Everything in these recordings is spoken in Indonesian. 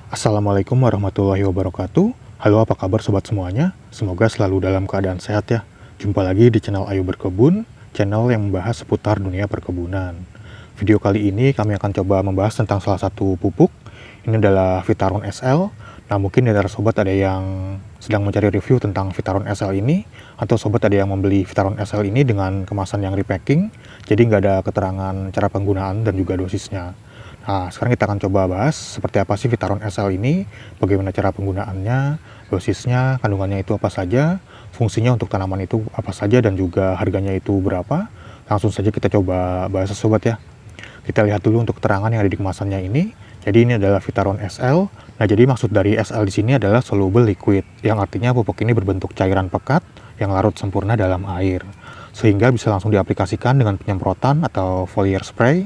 Assalamualaikum warahmatullahi wabarakatuh. Halo, apa kabar sobat semuanya? Semoga selalu dalam keadaan sehat ya. Jumpa lagi di channel Ayo Berkebun, channel yang membahas seputar dunia perkebunan. Video kali ini kami akan coba membahas tentang salah satu pupuk. Ini adalah Vitaron SL. Nah, mungkin dari sobat ada yang sedang mencari review tentang Vitaron SL ini, atau sobat ada yang membeli Vitaron SL ini dengan kemasan yang repacking, jadi nggak ada keterangan cara penggunaan dan juga dosisnya. Nah, sekarang kita akan coba bahas seperti apa sih Vitaron SL ini, bagaimana cara penggunaannya, dosisnya, kandungannya itu apa saja, fungsinya untuk tanaman itu apa saja, dan juga harganya itu berapa. Langsung saja kita coba bahas sobat ya. Kita lihat dulu untuk keterangan yang ada di kemasannya ini. Jadi ini adalah Vitaron SL. Nah, jadi maksud dari SL di sini adalah soluble liquid, yang artinya pupuk ini berbentuk cairan pekat yang larut sempurna dalam air, sehingga bisa langsung diaplikasikan dengan penyemprotan atau foliar spray.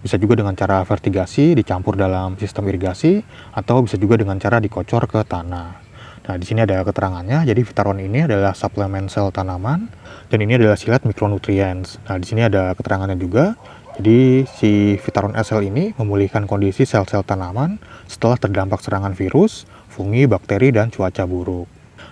Bisa juga dengan cara vertigasi dicampur dalam sistem irigasi, atau bisa juga dengan cara dikocor ke tanah. Nah, di sini ada keterangannya. Jadi Vitaron ini adalah suplemen sel tanaman, dan ini adalah silat micronutrients. Nah, di sini ada keterangannya juga. Jadi si Vitaron SL ini memulihkan kondisi sel-sel tanaman setelah terdampak serangan virus, fungi, bakteri, dan cuaca buruk.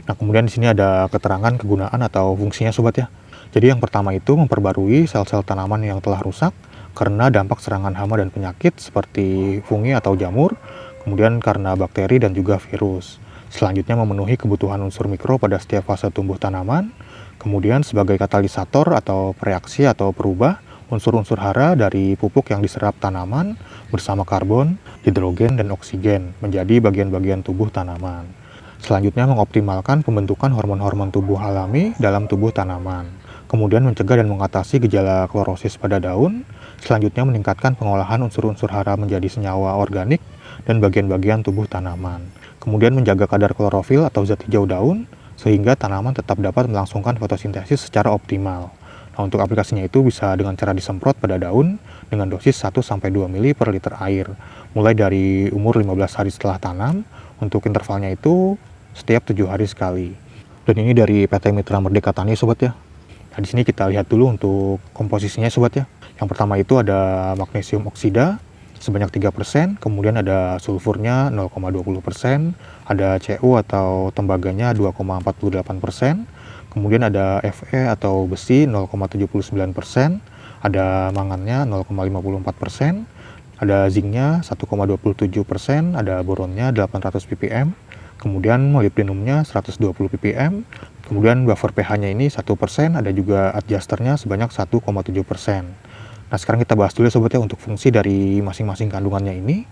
Nah, kemudian di sini ada keterangan kegunaan atau fungsinya sobat ya. Jadi yang pertama itu memperbarui sel-sel tanaman yang telah rusak karena dampak serangan hama dan penyakit seperti fungi atau jamur, kemudian karena bakteri dan juga virus. Selanjutnya memenuhi kebutuhan unsur mikro pada setiap fase tumbuh tanaman, kemudian sebagai katalisator atau pereaksi atau perubah unsur-unsur hara dari pupuk yang diserap tanaman bersama karbon, hidrogen, dan oksigen menjadi bagian-bagian tubuh tanaman. Selanjutnya mengoptimalkan pembentukan hormon-hormon tubuh alami dalam tubuh tanaman. Kemudian mencegah dan mengatasi gejala klorosis pada daun. Selanjutnya meningkatkan pengolahan unsur-unsur hara menjadi senyawa organik dan bagian-bagian tubuh tanaman. Kemudian menjaga kadar klorofil atau zat hijau daun, sehingga tanaman tetap dapat melangsungkan fotosintesis secara optimal. Nah, untuk aplikasinya itu bisa dengan cara disemprot pada daun dengan dosis 1-2 ml per liter air, mulai dari umur 15 hari setelah tanam. Untuk intervalnya itu setiap 7 hari sekali. Dan ini dari PT Mitra Merdeka Tani sobat ya. Nah, di sini kita lihat dulu untuk komposisinya sobat ya. Yang pertama itu ada magnesium oksida sebanyak 3%, kemudian ada sulfurnya 0,20%, ada Cu atau tembaganya 2,48%, kemudian ada Fe atau besi 0,79%, ada mangannya 0,54%, ada zinknya 1,27%, ada boronnya 800 ppm, kemudian molybdenumnya 120 ppm, kemudian buffer pH-nya ini 1%, ada juga adjusternya sebanyak 1,7%. Nah, sekarang kita bahas dulu sobat ya untuk fungsi dari masing-masing kandungannya ini.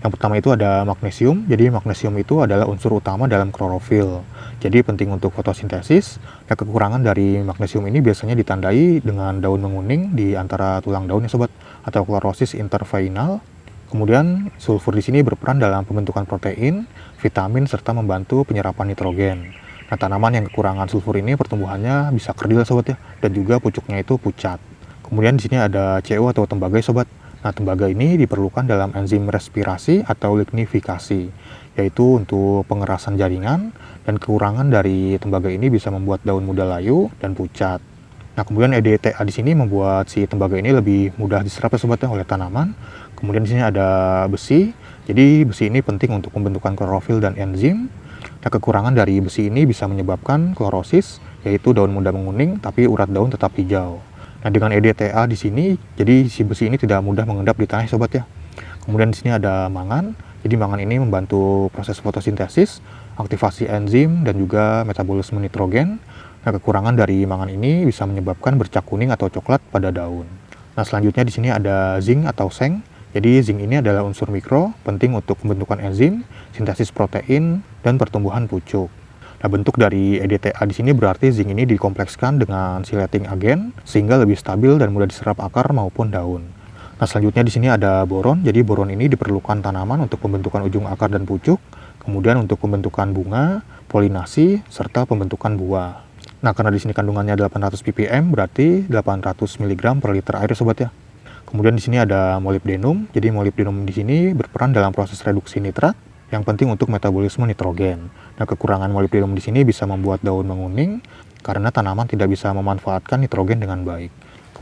Yang pertama itu ada magnesium. Jadi magnesium itu adalah unsur utama dalam klorofil. Jadi penting untuk fotosintesis. Nah, kekurangan dari magnesium ini biasanya ditandai dengan daun menguning di antara tulang daun ya sobat, atau klorosis interveinal. Kemudian sulfur di sini berperan dalam pembentukan protein, vitamin, serta membantu penyerapan nitrogen. Nah, tanaman yang kekurangan sulfur ini pertumbuhannya bisa kerdil sobat ya, dan juga pucuknya itu pucat. Kemudian di sini ada Cu atau tembaga sobat. Nah, tembaga ini diperlukan dalam enzim respirasi atau lignifikasi, yaitu untuk pengerasan jaringan, dan kekurangan dari tembaga ini bisa membuat daun muda layu dan pucat. Nah, kemudian EDTA di sini membuat si tembaga ini lebih mudah diserap ya sobat ya oleh tanaman. Kemudian di sini ada besi. Jadi besi ini penting untuk pembentukan klorofil dan enzim. Nah, kekurangan dari besi ini bisa menyebabkan klorosis, yaitu daun muda menguning tapi urat daun tetap hijau. Nah, dengan EDTA di sini, jadi si besi ini tidak mudah mengendap di tanah sobat ya. Kemudian di sini ada mangan. Jadi mangan ini membantu proses fotosintesis, aktivasi enzim, dan juga metabolisme nitrogen. Nah, kekurangan dari mangan ini bisa menyebabkan bercak kuning atau coklat pada daun. Nah, selanjutnya di sini ada zinc atau seng. Jadi zinc ini adalah unsur mikro, penting untuk pembentukan enzim, sintesis protein, dan pertumbuhan pucuk. Nah, bentuk dari EDTA di sini berarti zinc ini dikomplekskan dengan sileting agen sehingga lebih stabil dan mudah diserap akar maupun daun. Nah, selanjutnya di sini ada boron. Jadi boron ini diperlukan tanaman untuk pembentukan ujung akar dan pucuk, kemudian untuk pembentukan bunga, polinasi, serta pembentukan buah. Nah, karena di sini kandungannya 800 ppm berarti 800 mg per liter air sobat ya. Kemudian di sini ada molybdenum. Jadi molybdenum di sini berperan dalam proses reduksi nitrat yang penting untuk metabolisme nitrogen. Nah, kekurangan molybdenum di sini bisa membuat daun menguning karena tanaman tidak bisa memanfaatkan nitrogen dengan baik.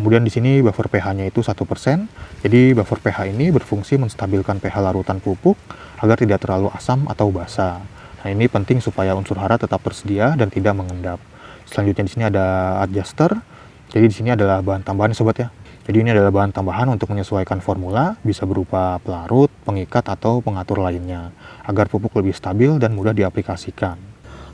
Kemudian di sini buffer pH-nya itu 1%. Jadi buffer pH ini berfungsi menstabilkan pH larutan pupuk agar tidak terlalu asam atau basa. Nah, ini penting supaya unsur hara tetap tersedia dan tidak mengendap. Selanjutnya di sini ada adjuster. Jadi di sini adalah bahan tambahan sobat ya. Jadi ini adalah bahan tambahan untuk menyesuaikan formula, bisa berupa pelarut, pengikat, atau pengatur lainnya, agar pupuk lebih stabil dan mudah diaplikasikan.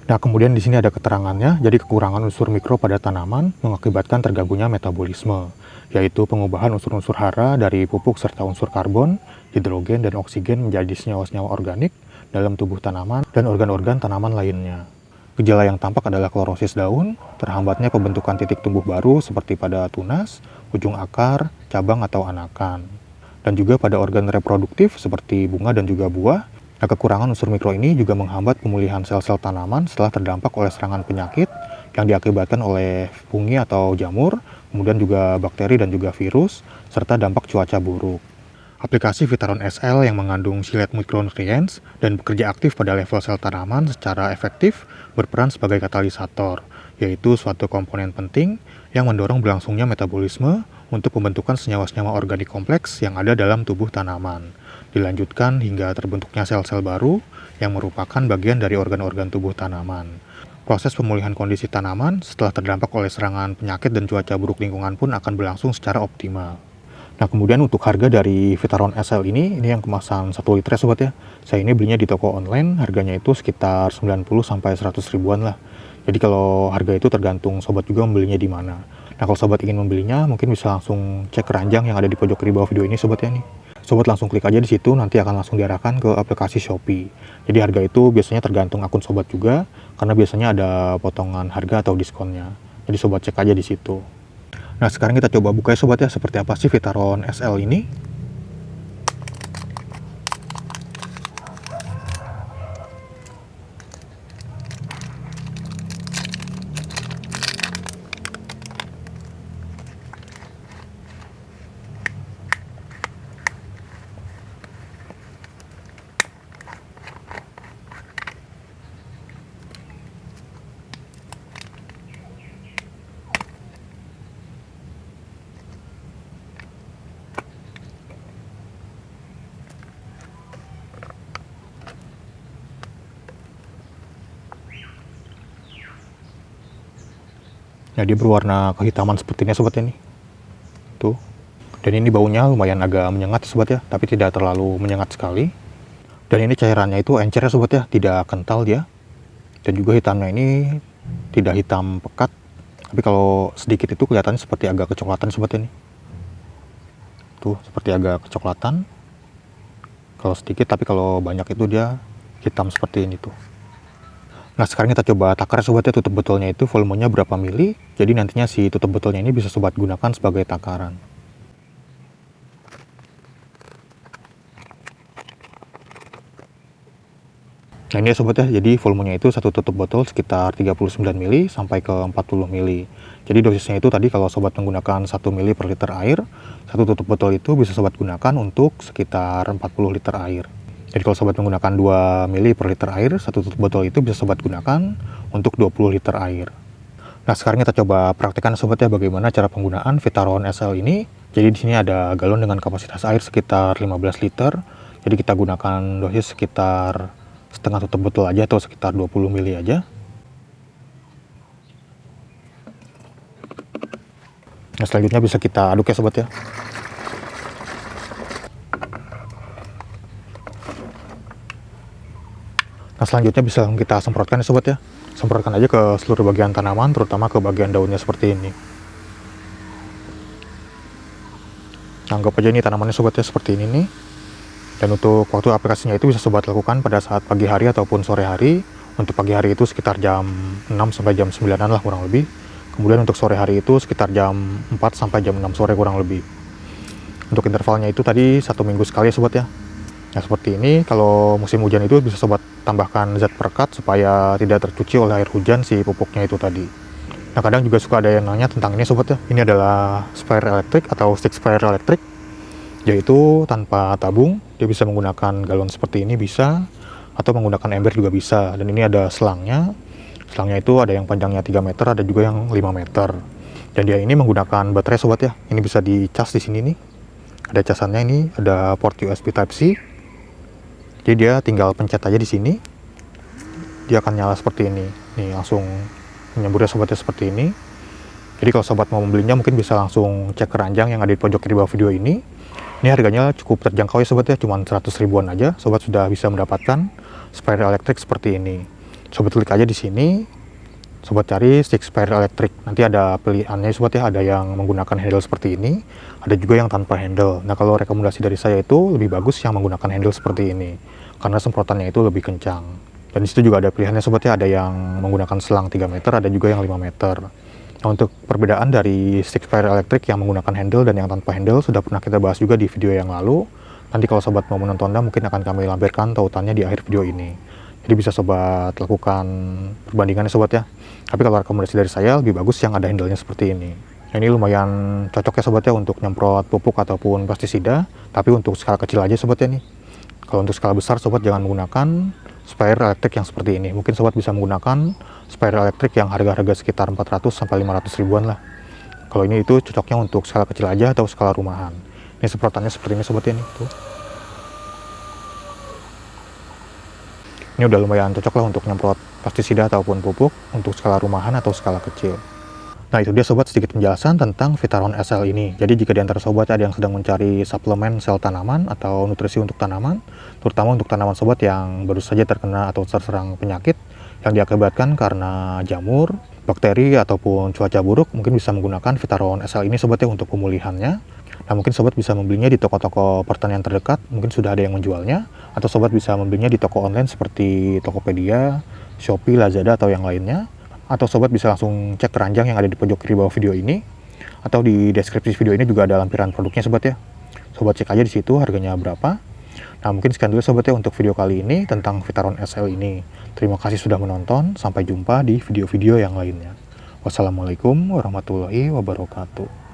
Nah, kemudian di sini ada keterangannya, jadi kekurangan unsur mikro pada tanaman mengakibatkan terganggunya metabolisme, yaitu pengubahan unsur-unsur hara dari pupuk serta unsur karbon, hidrogen, dan oksigen menjadi senyawa-senyawa organik dalam tubuh tanaman dan organ-organ tanaman lainnya. Gejala yang tampak adalah klorosis daun, terhambatnya pembentukan titik tumbuh baru seperti pada tunas, ujung akar, cabang, atau anakan. Dan juga pada organ reproduktif seperti bunga dan juga buah. Nah, kekurangan unsur mikro ini juga menghambat pemulihan sel-sel tanaman setelah terdampak oleh serangan penyakit yang diakibatkan oleh fungi atau jamur, kemudian juga bakteri dan juga virus, serta dampak cuaca buruk. Aplikasi Vitaron SL yang mengandung silet micronutrients dan bekerja aktif pada level sel tanaman secara efektif berperan sebagai katalisator, yaitu suatu komponen penting yang mendorong berlangsungnya metabolisme untuk pembentukan senyawa-senyawa organik kompleks yang ada dalam tubuh tanaman. Dilanjutkan hingga terbentuknya sel-sel baru yang merupakan bagian dari organ-organ tubuh tanaman. Proses pemulihan kondisi tanaman setelah terdampak oleh serangan penyakit dan cuaca buruk lingkungan pun akan berlangsung secara optimal. Nah, kemudian untuk harga dari Vitaron SL ini yang kemasan 1 liter ya sobat ya. Saya ini belinya di toko online, harganya itu sekitar 90-100 ribuan lah. Jadi kalau harga itu tergantung sobat juga membelinya di mana. Nah, kalau sobat ingin membelinya, mungkin bisa langsung cek keranjang yang ada di pojok kiri bawah video ini sobat ya nih. Sobat langsung klik aja di situ, nanti akan langsung diarahkan ke aplikasi Shopee. Jadi harga itu biasanya tergantung akun sobat juga, karena biasanya ada potongan harga atau diskonnya. Jadi sobat cek aja di situ. Nah, sekarang kita coba buka ya sobat ya, seperti apa sih Vitaron SL ini. Nah, dia berwarna kehitaman seperti ini sobat ya nih. Tuh. Dan ini baunya lumayan agak menyengat sobat ya, tapi tidak terlalu menyengat sekali. Dan ini cairannya itu encer ya sobat ya, tidak kental dia. Dan juga hitamnya ini tidak hitam pekat, tapi kalau sedikit itu kelihatannya seperti agak kecoklatan sobat ini. Tuh, seperti agak kecoklatan. Kalau sedikit, tapi kalau banyak itu dia hitam seperti ini tuh. Nah, sekarang kita coba takar sobat ya, tutup botolnya itu volumenya berapa mili. Jadi nantinya si tutup botolnya ini bisa sobat gunakan sebagai takaran. Nah, ini ya sobat ya, jadi volumenya itu satu tutup botol sekitar 39 mili sampai ke 40 mili. Jadi dosisnya itu tadi kalau sobat menggunakan 1 mili per liter air, satu tutup botol itu bisa sobat gunakan untuk sekitar 40 liter air. Jadi kalau sobat menggunakan 2 mili per liter air, satu tutup botol itu bisa sobat gunakan untuk 20 liter air. Nah, sekarang kita coba praktekkan sobat ya bagaimana cara penggunaan Vitaron SL ini. Jadi di sini ada galon dengan kapasitas air sekitar 15 liter. Jadi kita gunakan dosis sekitar setengah tutup botol aja atau sekitar 20 mili aja. Nah, selanjutnya bisa kita aduk ya sobat ya. Nah, selanjutnya bisa kita semprotkan ya sobat ya. Semprotkan aja ke seluruh bagian tanaman, terutama ke bagian daunnya seperti ini. Anggap aja ini tanamannya sobat ya, seperti ini nih. Dan untuk waktu aplikasinya itu bisa sobat lakukan pada saat pagi hari ataupun sore hari. Untuk pagi hari itu sekitar jam 6 sampai jam 9-an lah kurang lebih. Kemudian untuk sore hari itu sekitar jam 4 sampai jam 6 sore kurang lebih. Untuk intervalnya itu tadi 1 minggu sekali ya sobat ya. Nah, seperti ini, kalau musim hujan itu bisa sobat tambahkan zat perekat supaya tidak tercuci oleh air hujan si pupuknya itu tadi. Nah, kadang juga suka ada yang nanya tentang ini sobat ya. Ini adalah sprayer elektrik atau stick sprayer elektrik, yaitu tanpa tabung. Dia bisa menggunakan galon seperti ini bisa, atau menggunakan ember juga bisa. Dan ini ada selangnya. Selangnya itu ada yang panjangnya 3 meter, ada juga yang 5 meter. Dan dia ini menggunakan baterai sobat ya. Ini bisa dicas di sini nih. Ada casannya, ini ada port USB Type-C. Jadi dia tinggal pencet aja di sini. Dia akan nyala seperti ini. Nih langsung menyamburnya sobatnya seperti ini. Jadi kalau sobat mau membelinya mungkin bisa langsung cek keranjang yang ada di pojok kiri bawah video ini. Ini harganya cukup terjangkau ya sobat ya, cuma 100 ribuan aja. Sobat sudah bisa mendapatkan spare elektrik seperti ini. Sobat klik aja di sini. Sobat cari stick spare elektrik. Nanti ada pilihannya sobat ya, ada yang menggunakan handle seperti ini, ada juga yang tanpa handle. Nah kalau rekomendasi dari saya itu lebih bagus yang menggunakan handle seperti ini, karena semprotannya itu lebih kencang. Dan disitu juga ada pilihannya sobat ya, ada yang menggunakan selang 3 meter, ada juga yang 5 meter. Nah untuk perbedaan dari stick spare elektrik yang menggunakan handle dan yang tanpa handle sudah pernah kita bahas juga di video yang lalu. Nanti kalau sobat mau menontonnya mungkin akan kami lampirkan tautannya di akhir video ini. Jadi bisa sobat lakukan perbandingannya sobat ya. Tapi kalau rekomendasi dari saya lebih bagus yang ada handle-nya seperti ini. Nah, ini lumayan cocok ya sobat ya untuk nyemprot pupuk ataupun pestisida. Tapi untuk skala kecil aja sobat ya nih. Kalau untuk skala besar sobat jangan menggunakan spare elektrik yang seperti ini. Mungkin sobat bisa menggunakan spare elektrik yang harga-harga sekitar 400 sampai 500 ribuan lah. Kalau ini itu cocoknya untuk skala kecil aja atau skala rumahan. Ini semprotannya seperti ini sobat ya nih. Tuh. Ini udah lumayan cocok lah untuk nyemprot pestisida ataupun pupuk untuk skala rumahan atau skala kecil. Nah itu dia sobat sedikit penjelasan tentang Vitaron SL ini. Jadi jika di antara sobat ada yang sedang mencari suplemen sel tanaman atau nutrisi untuk tanaman, terutama untuk tanaman sobat yang baru saja terkena atau terserang penyakit yang diakibatkan karena jamur, bakteri ataupun cuaca buruk, mungkin bisa menggunakan Vitaron SL ini sobat ya untuk pemulihannya. Nah mungkin sobat bisa membelinya di toko-toko pertanian terdekat, mungkin sudah ada yang menjualnya, atau sobat bisa membelinya di toko online seperti Tokopedia, Shopee, Lazada, atau yang lainnya. Atau sobat bisa langsung cek keranjang yang ada di pojok kiri bawah video ini, atau di deskripsi video ini juga ada lampiran produknya sobat ya. Sobat cek aja di situ harganya berapa. Nah mungkin sekian dulu sobat ya untuk video kali ini tentang Vitaron SL ini. Terima kasih sudah menonton, sampai jumpa di video-video yang lainnya. Wassalamualaikum warahmatullahi wabarakatuh.